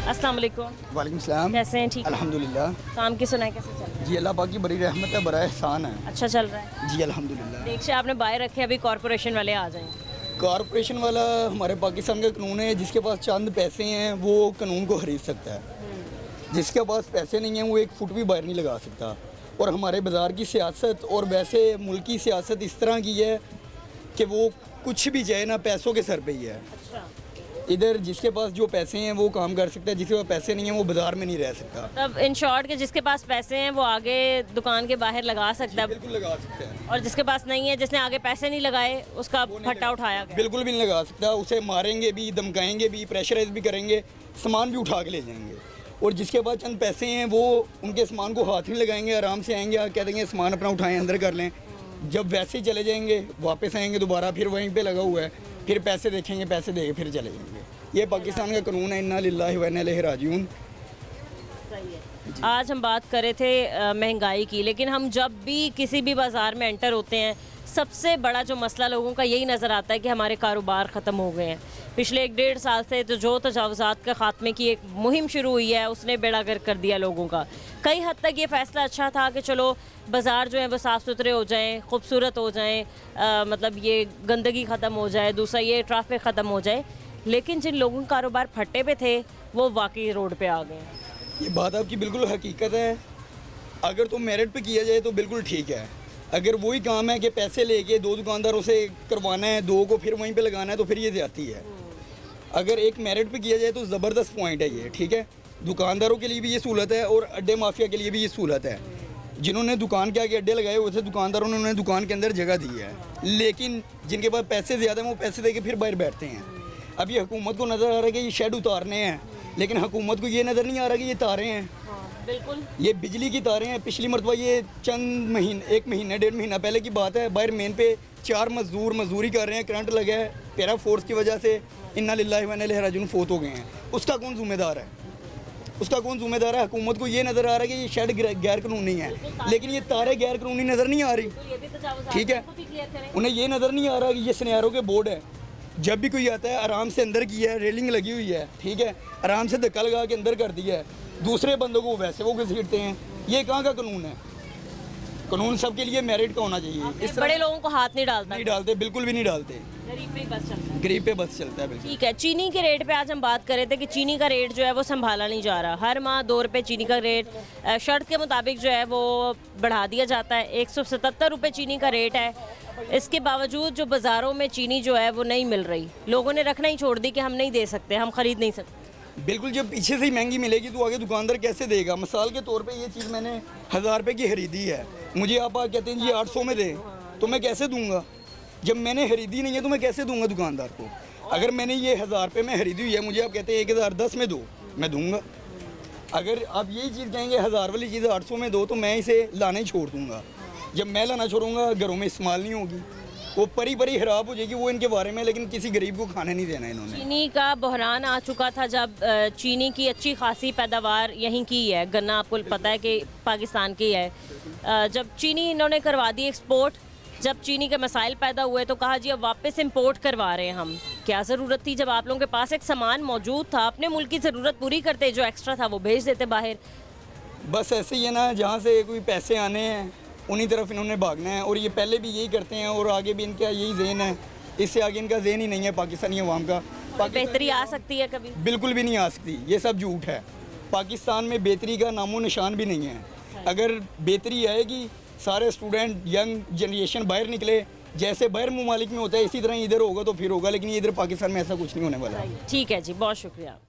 अस्सलाम वालेकुम। वालेकुम सलाम। कैसे हैं? ठीक। अल्हम्दुलिल्लाह। काम की सुनाए कैसे चल रहा है? जी अल्लाह पाक की बड़ी रहमत है, बड़ा एहसान है। अच्छा चल रहा है। जी अल्हम्दुलिल्लाह। देखिए आपने बाय रखे, अभी कॉर्पोरेशन वाले आ जाएंगे। कॉरपोरेशन वाला हमारे पाकिस्तान का कानून है, जिसके पास चंद पैसे हैं वो कानून को खरीद सकता है। जिसके पास पैसे नहीं हैं वो एक फुट भी बाहर नहीं लगा सकता। और हमारे बाज़ार की सियासत और वैसे मुल्क की सियासत इस तरह की है कि वो कुछ भी चाहे ना पैसों के सर पे ही है। अच्छा, इधर जिसके पास जो पैसे हैं वो काम कर सकता है, जिसके पास पैसे नहीं हैं वो बाज़ार में नहीं रह सकता। तब इन शॉर्ट के जिसके पास पैसे हैं वो आगे दुकान के बाहर लगा सकता है, बिल्कुल लगा सकता है। और जिसके पास नहीं है, जिसने आगे पैसे नहीं लगाए, उसका वो नहीं फट्टा लगा- उठाया गया। बिल्कुल भी नहीं लगा सकता। उसे मारेंगे भी, धमकाएंगे भी, प्रेशराइज भी करेंगे, सामान भी उठा के ले जाएंगे। और जिसके पास चंद पैसे हैं वो उनके सामान को हाथ नहीं लगाएंगे, आराम से आएंगे, कह देंगे सामान अपना उठाएं, अंदर कर लें। जब वैसे ही चले जाएंगे, वापस आएंगे दोबारा, फिर वहीं पे लगा हुआ है, फिर पैसे देखेंगे, पैसे देंगे, फिर चले जाएंगे। ये पाकिस्तान का कानून है। इन्ना लिल्लाहि व इन्ना इलैहि राजिऊन। सही है। आज हम बात कर रहे थे महंगाई की, लेकिन हम जब भी किसी भी बाज़ार में एंटर होते हैं, सबसे बड़ा जो मसला लोगों का यही नज़र आता है कि हमारे कारोबार ख़त्म हो गए हैं। पिछले 1-1.5 साल से तो जो तजावुज़ात के ख़ात्मे की एक मुहिम शुरू हुई है, उसने बेड़ा गर्क कर दिया लोगों का। कई हद तक ये फ़ैसला अच्छा था कि चलो बाज़ार जो है वो साफ़ सुथरे हो जाएं, खूबसूरत हो जाएं, मतलब ये गंदगी ख़त्म हो जाए, दूसरा ये ट्रैफिक ख़त्म हो जाए। लेकिन जिन लोगों के कारोबार फट्टे पे थे वो वाकई रोड पे आ गए हैं। ये बात आपकी बिल्कुल हकीकत है। अगर तो मेरिट पे किया जाए तो बिल्कुल ठीक है। अगर वही काम है कि पैसे लेके 2 दुकानदारों से करवाना है, 2 को फिर वहीं पे लगाना है, तो फिर ये ज़्यादती है। अगर एक मेरिट पे किया जाए तो ज़बरदस्त पॉइंट है ये, ठीक है। दुकानदारों के लिए भी ये सहूलत है और अड्डे माफिया के लिए भी ये सहूलत है। जिन्होंने दुकान के आगे अड्डे लगाए हुए थे, दुकानदारों ने उन्हें दुकान के अंदर जगह दी है। लेकिन जिनके पास पैसे ज़्यादा हैं वो पैसे दे के फिर बाहर बैठते हैं। अब ये हुकूमत को नज़र आ रहा है कि ये शेड उतारने हैं, लेकिन हुकूमत को ये नज़र नहीं आ रहा कि ये तारें हैं। बिल्कुल, ये बिजली की तारें हैं। पिछली मरतबा ये चंद महीने, 1 महीना 1.5 महीना पहले की बात है, बाहर मेन पे 4 मजदूर मजदूरी कर रहे हैं, करंट लगा है, पैरा फोर्स की वजह से इन्ना लिल्लाहि व इन्ना इलैहि राजिऊन फोत हो गए हैं। उसका कौन जिम्मेदार है? उसका कौन जिम्मेदार है? हुकूमत को ये नज़र आ रहा है कि ये शेड गैर कानूनी है, लेकिन ये तारें गैर कानूनी नज़र नहीं आ रही। ये भी तजावुज़ात ठीक है, को भी क्लियर करें। उन्हें ये नज़र नहीं आ रहा कि ये सिनेरो के बोर्ड है। जब भी कोई आता है आराम से अंदर की है, रेलिंग लगी हुई है, ठीक है, आराम से धक्का लगा के अंदर कर दिया है। दूसरे बंदों को वैसे वो घसीटते हैं। ये कहाँ का कानून है? कानून सबके लिए मेरिट का होना चाहिए। इस बड़े लोगों को हाथ नहीं डालता, नहीं डालते, बिल्कुल भी नहीं डालते। गरीब पे ही बस चलता है। गरीब पे बस चलता है बिल्कुल। ठीक है, चीनी के रेट पे आज हम बात कर रहे थे कि चीनी का रेट जो है वो संभाला नहीं जा रहा। हर माह 2 रुपये चीनी का रेट शर्त के मुताबिक जो है वो बढ़ा दिया जाता है। 177 रुपये चीनी का रेट है। इसके बावजूद जो बाज़ारों में चीनी जो है वो नहीं मिल रही, लोगों ने रखना ही छोड़ दी कि हम नहीं दे सकते, हम ख़रीद नहीं सकते। बिल्कुल, जब पीछे से ही महंगी मिलेगी तो आगे दुकानदार कैसे देगा? मिसाल के तौर पे ये चीज़ मैंने 1000 रुपये की खरीदी है, मुझे आप कहते हैं जी 800 में दे, तो मैं कैसे दूंगा? जब मैंने खरीदी नहीं है तो मैं कैसे दूंगा दुकानदार को? अगर मैंने ये 1000 रुपये में खरीदी हुई है, मुझे आप कहते हैं 1010 में दो, मैं दूंगा। अगर आप यही चीज़ कहेंगे 1000 वाली चीज़ 800 में दो, तो मैं इसे लाना ही छोड़ दूँगा। जब मैं लाना छोड़ूंगा घरों में इस्तेमाल नहीं होगी, वो परी परी खराब हो जाएगी, वो इनके बारे में, लेकिन किसी गरीब को खाने नहीं देना इन्होंने। चीनी का बहरान आ चुका था जब चीनी की अच्छी खासी पैदावार यहीं की है, गन्ना आपको पता है कि पाकिस्तान की है। जब चीनी इन्होंने करवा दी एक्सपोर्ट, जब चीनी के मसाइल पैदा हुए तो कहा जी अब वापस इंपोर्ट करवा रहे हैं हम। क्या ज़रूरत थी? जब आप लोगों के पास एक सामान मौजूद था, अपने मुल्क की ज़रूरत पूरी करते, जो एक्स्ट्रा था वो भेज देते बाहर। बस ऐसे ही है ना, जहाँ से कोई पैसे आने हैं उन्हीं तरफ इन्होंने भागना है, और ये पहले भी यही करते हैं और आगे भी इनका यही ज़हन है। इससे आगे इनका ज़हन ही नहीं है पाकिस्तानी अवाम का। बेहतरी आ सकती है कभी? बिल्कुल भी नहीं आ सकती, ये सब झूठ है। पाकिस्तान में बेहतरी का नामो निशान भी नहीं है। अगर बेहतरी आएगी, सारे स्टूडेंट, यंग जनरेशन बाहर निकले, जैसे बाहर ममालिक में होता है इसी तरह इधर होगा तो फिर होगा, लेकिन इधर पाकिस्तान में ऐसा कुछ नहीं होने वाला। ठीक है जी, बहुत शुक्रिया।